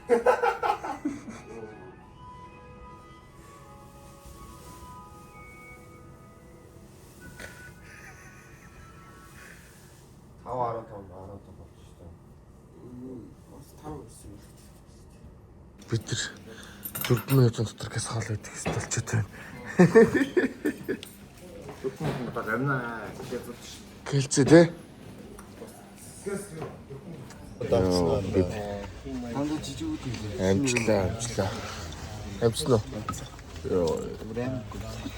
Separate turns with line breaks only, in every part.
Бид нар 4 минутын дотор гэс хаал байдаг столчтой байна. Гэлцээ тий? Амжилаа. Амжсан уу?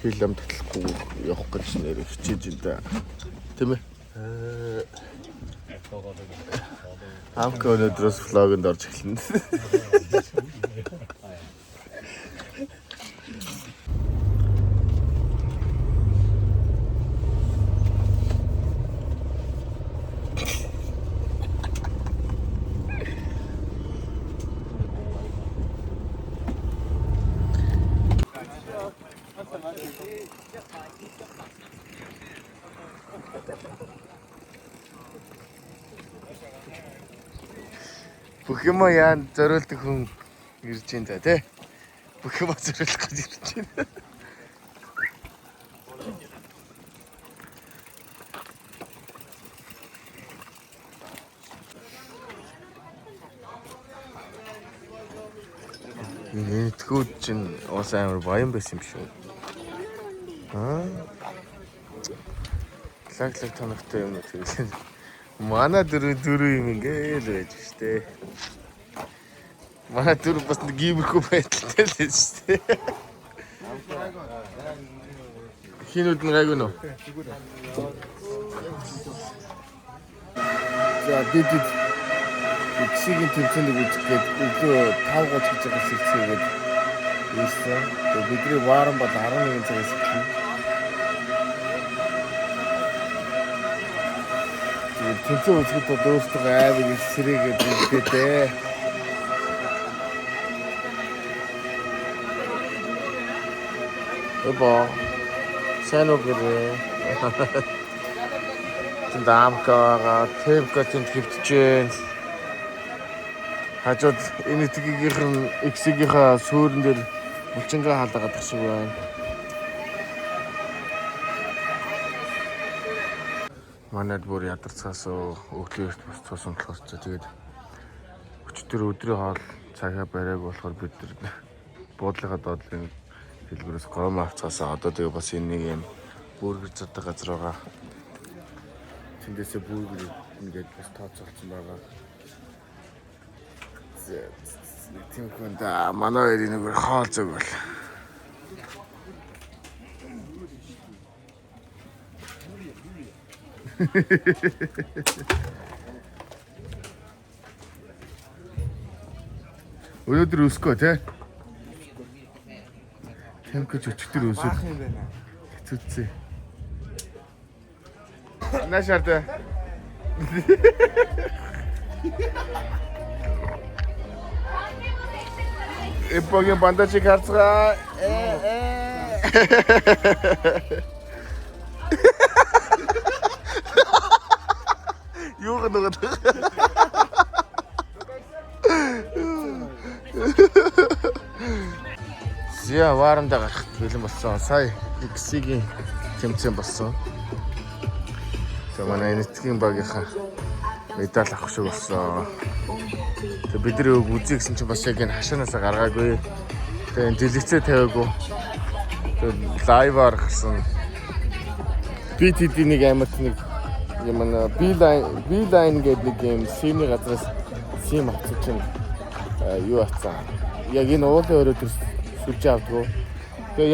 Фильм татлахгүй явах гэж нэр хичээж энэ. Тийм ээ. Амка өнөөдрөөс влогонд орж эхэлнэ. Бүх юм яан зориулдаг хүн ирж байна да тий. Бүх юм зориулах гэж ирж байна. Энэ тгүүд чинь уус амар баян байсан юм шүү. Лаг танахтай юм уу тийм. Манай дөрөв юм ингээл байж штэ. Манай дөрөв бас гимэрхүү байдалтай л штэ. Хинүүд нь гайгүй нөө. За бид Иксигийн тэмцээнийг үзгээд өглөө 5 гоц гэж байгаа сэлцээгээд ийсэн. Тэгээд бидний вааран бол 11 цагаас эхэлнэ. Тэмцээн үзэхэд бол өөрсдөө аавыг сэрээгээд үлдээдээ. Эбо сайн уу гэрээ. Дамкага тэвкатын хөвтжэн. Хажууд энэ тгийгийнхэн X-ийнхаа суурин дээр булчингаа хаалгаад тагшиг байна. Манайд бүр ядарцаас өглөө эрт босцсон болохоор тэгээд өчтөр өдрийн хоол цагаа барайг болохоор бид нар буудлынхаа доотлын хэлбэрээс гом авцгаасаа одоо тэгээд бас энэ нэг юм бүргэр зурдаг газар байгаа. Тэндээсээ бүргэр ингээд бас тооцоолсон байгаа. Тийм хүнда манай хоёрын нэг хоол зүг бол. Өнөөдөр өсгөө тий. Тэмкэж өчтөр өсөв. Хэцүүцээ. Нашаартай. Эпогийн бандачи харцгаа. Юу гэнэ. Зя варанда гарахт бэлэн болсон. Сая X-ийн тэмцээн болсон. За манай энэтхгийн багийнхаа медаль авах шиг болсон. Тэгээ бид нэр үзье гэсэн чинь бас яг энэ хашаанаасаа гаргаагүй. Тэгээ энэ дэлгэцээ тавиагүй. Тэгээ лайваар гарсан. Би тэдний нэг амарт нэг юм B-line гэдэг нэг юм симний газраас сим авчих чинь юу авцаа. Яг энэ уулын өрөө төр сүлж авдгоо. Тэгээ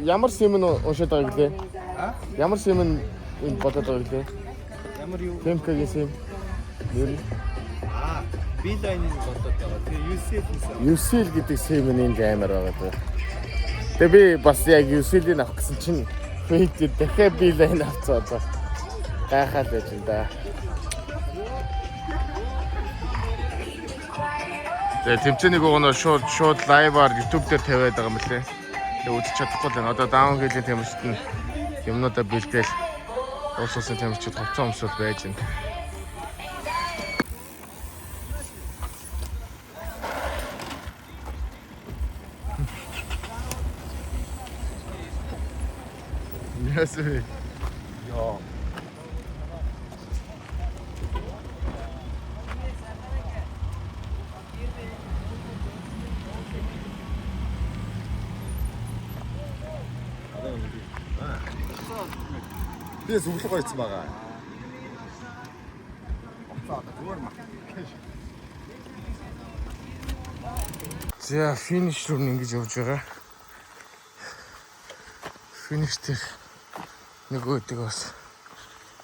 ямар сим нь уншаад байгаа гэлээ? Ямар сим нь энэ бодоод байгаа гэлээ? Ямар юу? Тэмкагийн сим. Нэр нь B-line-ийг бодоод байгаа. Тэгээ UCL гэдэг сим нь энэ амар байгаа. Тэгээ би бас яг UCL-ийг авах гэсэн чинь фейк дахиад B-line авцаа одоо. Гайхаад байж энэ да. Тэгээ тэмцээнийг өгнө шууд лайваар YouTube дээр тавиад байгаа юм лээ. Тэгээ үзэж чадахгүй л байна. Одоо даун хийлийн тамирчид нь юмнуудаа бэлдээл улс улсын тамирчид хувцас өмсөөл байж байна. Ясвэ.
Яа. Би зүглэг гоёцсон байгаа. Зүгээр мах.
За финиш руу ингэж явж байгаа. Финиш дээр нөгөөдөг бас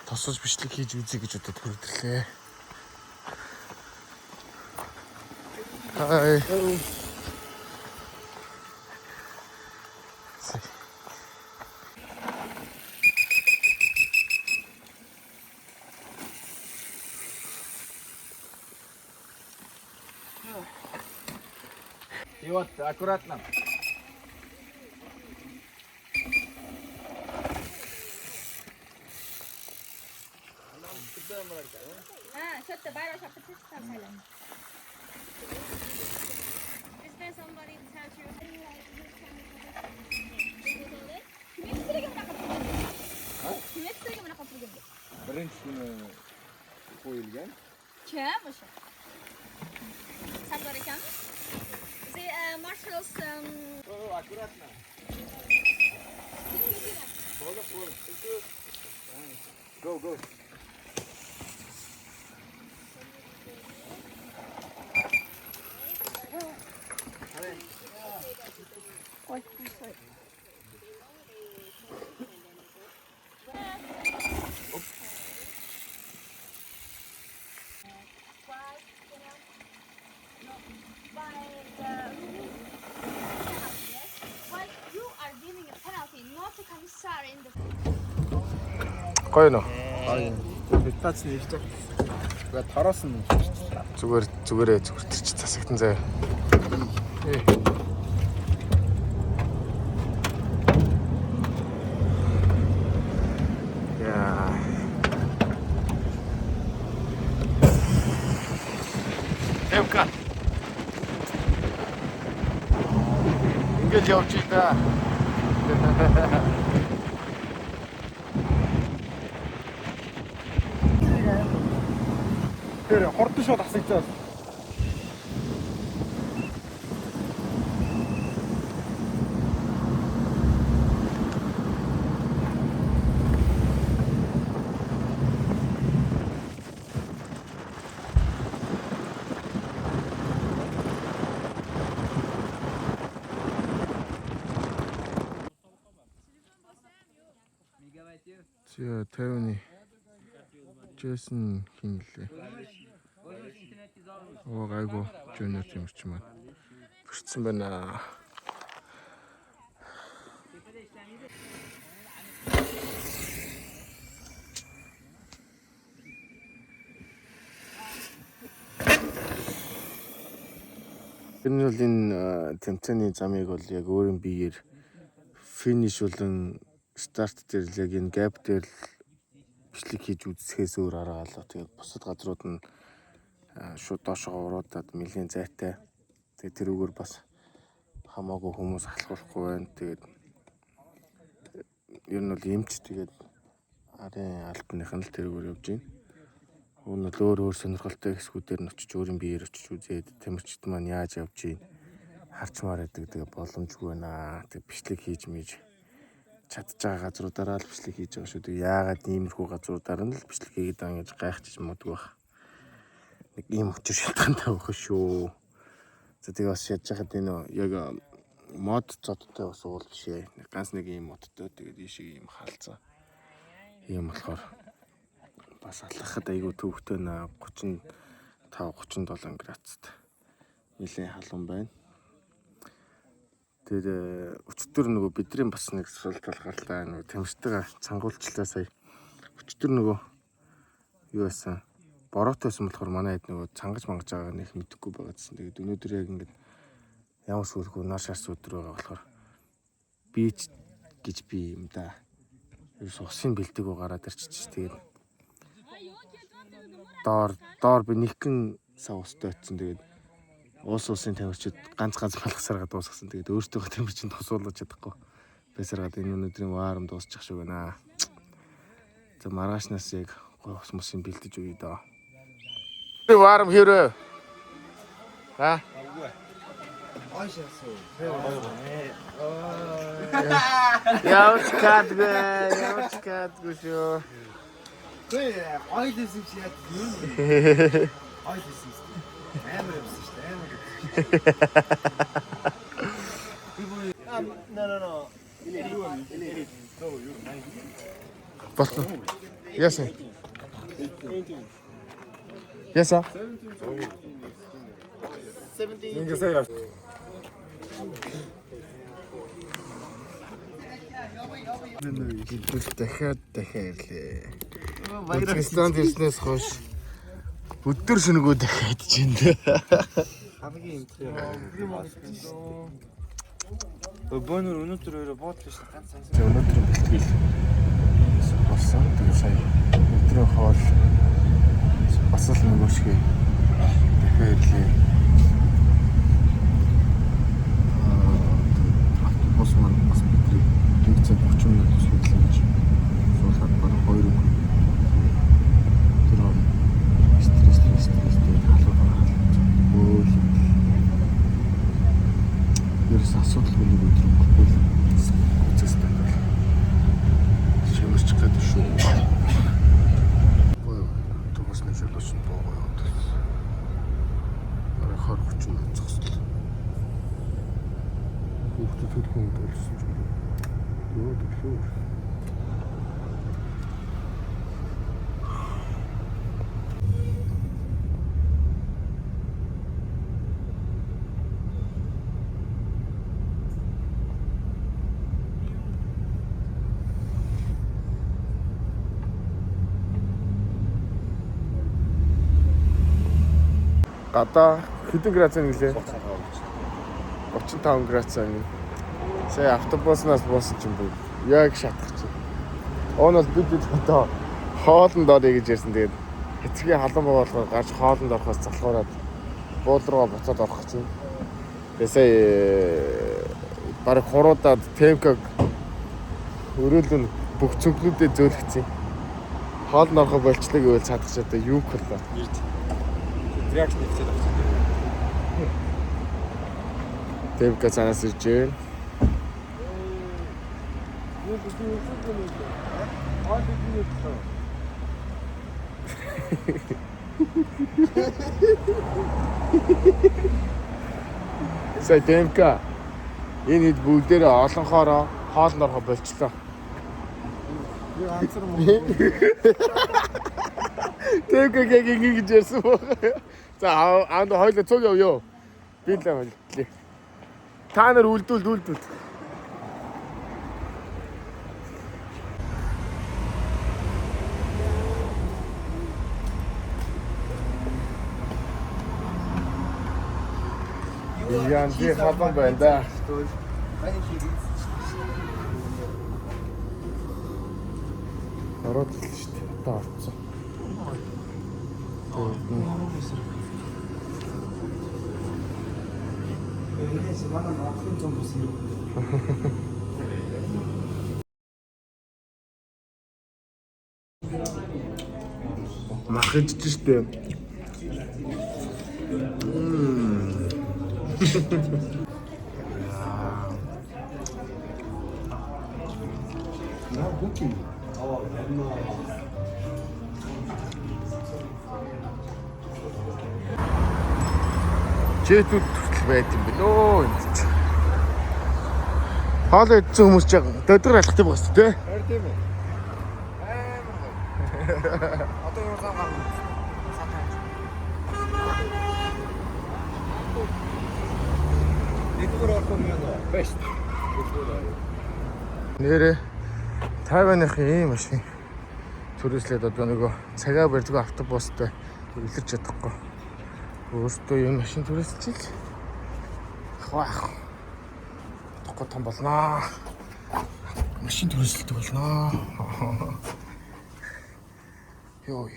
тосож бичлэг хийж үзье гэж бодод хүргэлээ. Хай.
И вот аккуратно.
Shut the barrel, shut the fish, stop silent. Is there somebody to tell you?
Koyulgan.
Kim o'sha? Sabzor ekanmi? The marshals
Аккуратно. Go, go.
Ой, sorry.
Гоё нөө.
Битац нэрч. Га тараас нь
Зүгээрээ тэр чи засагтан заяа. Яа. Эвка. Ингэж явж ийдаа.
Тэр хордон шууд асагцаа.
За 50-ны Джейсон хин лээ. Оо гайгүй жunior тиймэрч маань. Бэрчсэн байна. Энэ бол энэ тэмцээний замыг бол яг өөрийн биеэр финиш болон старт дээр л яг энэ гэп дээр л бичлэг хийж үзэхээс өөр арга алга. Тэгээд бусад газрууд нь шууд доошоо уруудаад нэлийн зайтай. Тэгээд тэрүүгээр бас хамаагүй хүмүүс алхахгүй байна. Тэгээд ер нь бол эмч тэгээд арын албаных нь л тэрүүгээр явж байна. Уун нь өөр сонирхолтой хэсгүүдээр нь очиж өөрийн биеэр очиж үзээд тэмэрчд маань яаж явж байна харчмаар байдаг. Тэгээд боломжгүй байна. Тэгээд бичлэг хийж мэж чадж байгаа газруудаараа л бичлэг хийж байгаа шүү. Тэгээд яагаад иймэрхүү газруудаар нь л бичлэг хийгээд байгаа гэж гайхчих модгүй бах. Нэг ийм өчр шалтгаантай байх шүү. За тэгээд бас яаж яхад энэ яг мод цодтой бас уул биш ээ. Ганц нэг ийм модтой тэгээд ийшээ ийм хаалцаа. Ийм болохоор бас алхахад айгүй төвөгтэй наа 35-37 градусд. Нилийн халуун байна. Тэгээд өчтөр нөгөө бидний бас нэг сул талгааллаа нөгөө тэмцдэг цангуулчлаа сая. Өчтөр нөгөө юу байсан? Бороотой байсан болохоор манай хэд нөгөө цангаж мангаж байгаа нэг мэдэхгүй байгаа гэсэн. Тэгээд өнөөдөр яг ингээд ямар сүлгүй нар шарс өдөр байгаа болохоор бич гэж би юм да. Ерөөс усын бэлдэг гараад ирчих. Тэгээд доор би нэгэн сав устай очсон. Тэгээд усын тамирчид ганц малгасараа дуусгасан. Тэгээд өөртөө тамирчин тусуулж чадахгүй Бэсэргээд энэ өнөөдрийн ваарам дуусчих шиг байна. За маргаашнаас яг гой ус мусын бэлдэж өгье доо. Ваарам хэрэг. Ха? Явж кадгүй шүү.
Ойлсон чи яа юу? Ойлсон. Амар юмсан шүү дээ. No.
Болсон. Яасан? Яасан?
17. Ингээ сая.
Дахиад ирлээ. Пакистан ирснээс хойш өдөр шөнөгөө дахиад чинь дээ.
Хамгийн Бөөнөр өнөөдөр өөрөө буудлаа шүү ганц сайн.
За өнөөдрийн бэлтгэл болсон. Тэгээ сая өдрийн хоол бас л нөгөө шиг дахиад ирлээ. Автобус маань бас бидний 1 цаг 30 минут судлаач суулгаад бараг 2 өдөр. Тэр стресстэй халуугаар өөл. Ерөөс асуудалгүй нэг өдөр өнгөрөхгүй үзээс байна. Шимэрч гэдэг шүү. Ой, автобус нэг жолооч буугаа яваад. Бараг 20-30 минут зогслоо. Хүүхдээ төлхөн болсон ч юм. Юу төлөө. Гадаа хэдэн градус нэлээ? 35 градус байна. Сая автобуснаас буусан ч юм бүү. Яг шатах чинь. Оноос бид одоо хоолнд орё гэж ярьсан. Тэгээд хэцгийн халуун болгоо гарч хоолнд орохоос залхуураад буул руу буцаад орох чинь. Тэгээд сая бараг хуруудаад темкаг өрөөлөн бүх цүнхнүүдэд зөөлгцэн. Хоолнд орохоо болчлоо гэвэл цаадах ч одоо юу хөрлөө.
Реакшн хийх хэрэгтэй.
Темка цаанаас ирж байна. Сая темка энэ хэд бүгдээрээ олонхороо хоолнд орохоо болчлоо.
Ганцар мөн.
Темка яг ингэж ярьсан байна. За аанд хоёлоо цуг явъё. Би л хэллээ. Та нар үлдүүл. Яан би хатан байна да. Ороод л шүү дээ. Одоо орцсон. Махаж штэ. Чэтүүд хүртэл байт юм билөө энэ ч. Хоол идсэн хүмүүс ч дөдөр алхах юм байна тий.
Харин тийм ээ. Одоо юу зам гарна. Нэгдүгээр орох юм яа. Бэст.
Нэрэ Тайваныхын ийм машин төрөслөөд одоо нөгөө цагаа барьдаг автобустай илэрч чадахгүй. Өөртөө юм машин төрөсөлчих. Вах. Тохоо том болноо. Машин төрөсөлдөг болноо. Йоо.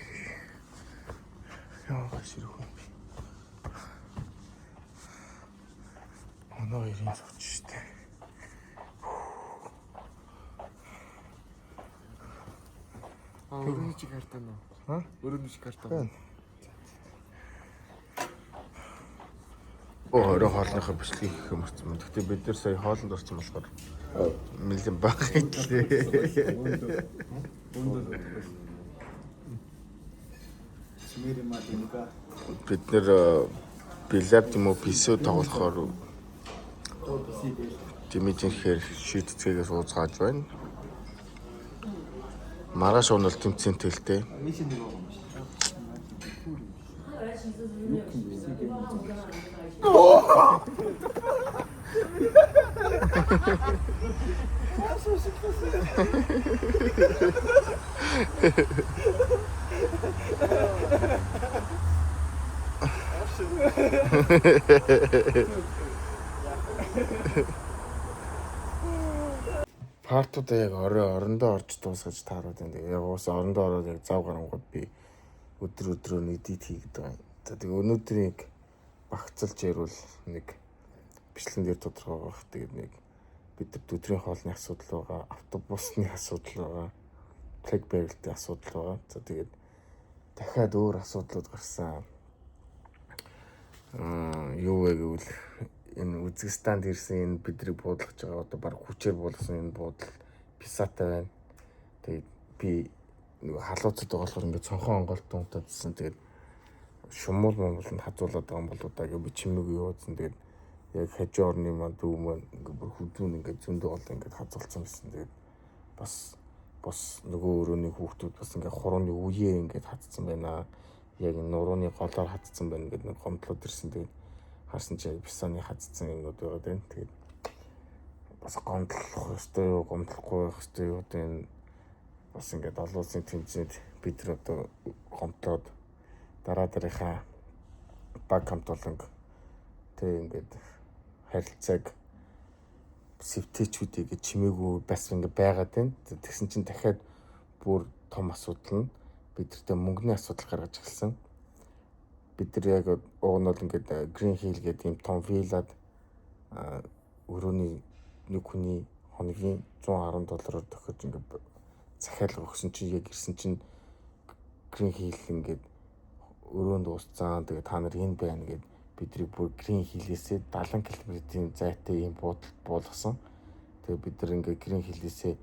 Яа гаширхүү. Оноо ирэн сууч штэ.
Өрөөний чи карта нөө.
Ха?
Өрөөний чи карта.
Байна. Өөрөө хоолныхоо бичлэгийг хийх юм болсон юм. Гэхдээ бид нар сая хоолнд орсон болохоор нэлээд бага хэлээ. Бид нэр бильярд юм уу писүү тоглохоор дэмэжинхээр шийдцгээгээс ууцгааж байна. Маргааш өнөл тэмцэнтэй л дээ. Партуудаа яг орондоо орж дуусгаж таарууд энэ. Яг уус орондоо ороод яг зав гарангууд би өдрөө эдит хийгээд байгаа. За тэгээ өнөөдрийг багцалж ярил нэг бичлэгэн дээр тодорхой байх. Тэгээд нэг бид нар өдрийн хоолны асуудал байгаа, автобусны асуудал байгаа, плаг барилтын асуудал байгаа. За тэгээд дахиад өөр асуудлууд гарсан. Юу вэ гэвэл энэ Үзбекистанд ирсэн энэ бидний буудлах байгаа одоо баг хүчээр буулгасан энэ буудал писатай байна. Тэгээд би нэг халууцад байгаа болохоор ингээд цонхон онголт унтаадсэн. Тэгээд шумуул Монголд хазуулаад байгаа юм болоо да гэж би чимээг юудсан. Тэгээд яг хажуу орны манд дүү маань ингээд бүр хүдүүн ингээд зөндөө гол ингээд хазуулсан байсан. Тэгээд бас нөгөө өрөөний хүүхдүүд бас ингээд хурууны үеэ ингээд хатцсан байна. Яг нурууны голоор хатцсан байна гэдэг нэг гомдлууд ирсэн. Тэгээд харсан чи писаны хатцсан юмнууд байгаа дээ. Тэгээд бас гомдлох ёстой юу, гомдлохгүй байх ёстой юу гэдэг бас ингээд олон улсын тэмцээнд бид нар одоо гомдлоод дарааныхаа баг хамтолонг тэг ингээд харилцааг сэвтээчүүдийг чимээгүй бас ингээд байгаад байна. Тэгсэн чинь дахиад бүр том асуудал нь бидэртээ мөнгөний асуудал гаргаж эхэлсэн. Бид нар яг уг нь бол ингээд Green Hill гэдэг юм том виллад өрөөний нэг хүний хоногийн $110 төгөж ингээд захиалга өгсөн чинь яг ирсэн чинь Green Hill ингээд өрөөнд уусцсан. Тэгээ та нар энэ байна гэд бидний бүр Green Hill-ээсээ 70 км-ийн зайтай ийм буудалд буулгасан. Тэгээ бид нар ингээд Green Hill-ээсээ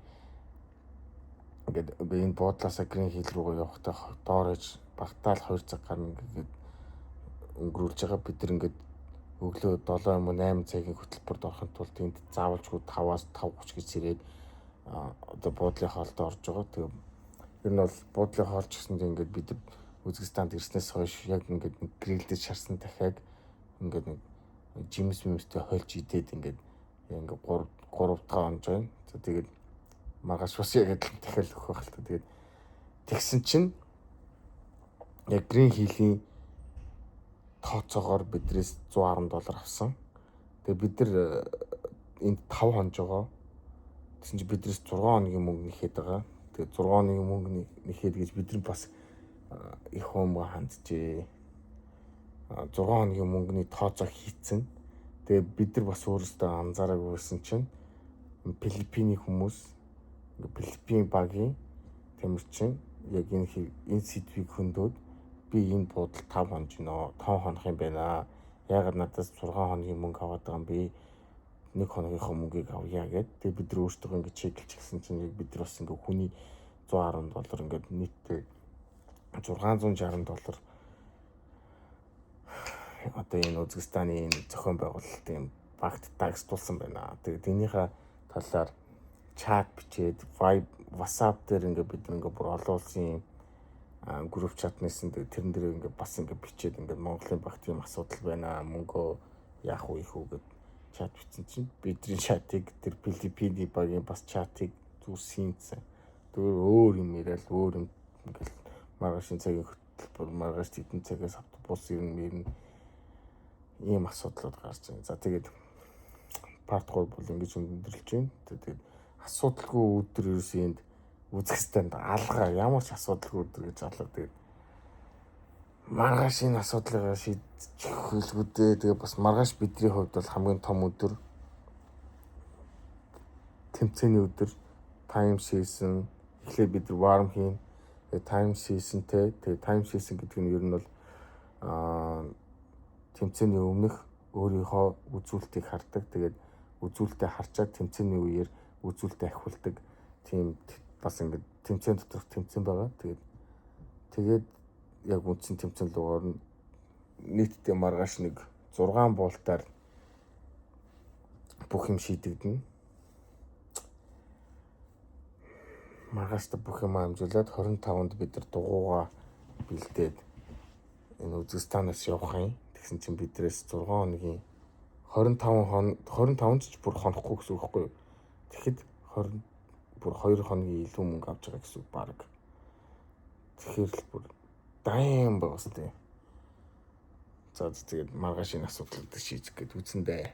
ингээд энэ буудлаасаа Green Hill руу явахдаа доорож багтаал 2 цаг гарна гэдэг өнгөрүүлж байгаа. Бид нар ингээд өглөө 7 юм уу 8 цагийн хөтөлбөрт орохын тулд энд заавалжгүй 5-аас 5:30 гэж сэрээд одоо буудлын хоолд орж байгаа. Тэгээ ер нь бол буудлын хоолч гэсэндээ ингээд бид Үзбекистанд ирснээс хойш яг ингээд грилдэж шарсан дахиад ингээд нэг жимстэй хольж идээд ингээд 3 дахь онж байна. За тэгээд маргааш бас яг дахиад өгөх байх л та. Тэгээд тэгсэн чинь яг Green Hill-ийн тооцоогоор бидрээс $110 авсан. Тэгээ бид нар энд 5 хонж байгаа. Тэгсэн чинь бидрээс 6 хоногийн мөнгө нэхэд байгаа. Тэгээ 6 хоногийн мөнгө нэхэд гэж бид нар бас их хөөмгө ханджээ. 6 хоногийн мөнгөний тооцоо хийцэн. Тэгээ бид нар бас өөрөөсөө анзаараагүй байсан чинь Филиппиний хүмүүс Филиппин багийн тамирчин яг энэ сэдвийг хөндөд би энэ буудал 5 хонж гинөө 5 хонох юм байна. Яагаад надаас 6 хоногийн мөнгө аваад байгаа юм бэ? Нэг хоногийнхоо мөнгийг авъя гэд. Тэгээ бид нар өөрсдөө ингэ чеклж гисэн чинь яг бид нар бас ингэ хүний $110 ингээд нийтдээ $660 одоо энэ Үзбекистаны энэ зохион байгуулалтын багт тагстуулсан байна. Тэгээд энийхээ талаар чат бичээд WhatsApp дээр ингээд бид нэг бүр олон улсын групп чатнаас тэрэн дээр ингээд бас ингээд бичээд ингээд Монголын багт юм асуудал байна. Мөнгөө яах вэ их үү гэд чат бичсэн чинь бидний чатыг тэр Филиппиний багийн бас чатыг зүсийнсэн. Тэр өөр юм яриад өөр юм ингээд маргаашийн цагийн хөтөлбөр маргааш тэдэн цагаас автобус ирнэ ийм асуудлууд гарч байна. За тэгээд парт 3 бол ингэж өндөрлж байна. Тэгээд асуудалгүй өдөр ерөөсөө энд Үзбекистанд алгаа ямар ч асуудалгүй өдөр гэж алга. Тэгээд маргааш энэ асуудлыг шийдчих хөлгүүдээ. Тэгээд бас маргааш бидний хувьд бол хамгийн том өдөр. Тэмцээний өдөр, time season эхлээд бид warm хийн. Тэгээ time seasonтэй. Тэгээ time season гэдэг нь ер нь бол тэмцээний өмнөх өөрийнхөө үзүүлэлтийг хардаг. Тэгээд үзүүлэлтээ харчаад тэмцээний үеэр үзүүлэлтээ ахиулдаг. Тийм бас ингээд тэмцээн доторх тэмцээн байгаа. Тэгээд яг үндсэн тэмцээн лугаар нь нийтдээ маргааш нэг 6 буултаар бүх юм шийдэгдэнэ. Маргааштай бүх юм амжуулаад 25-нд бид нар дугуугаа бэлдээд энэ Үзбекистанаас явах юм. Тэгсэн чинь бидрээс 6 хоногийн 25 ч бүр хонохгүй гэсэн үг байхгүй юу? Тэгэхэд 20 бүр 2 хоногийн илүү мөнгө авч байгаа гэсэн үг баг. Тэгэхээр л бүр дайм байгаас тээ. За тэгээд маргааш энэ асуудлыг шийдэх гээд үзэндээ.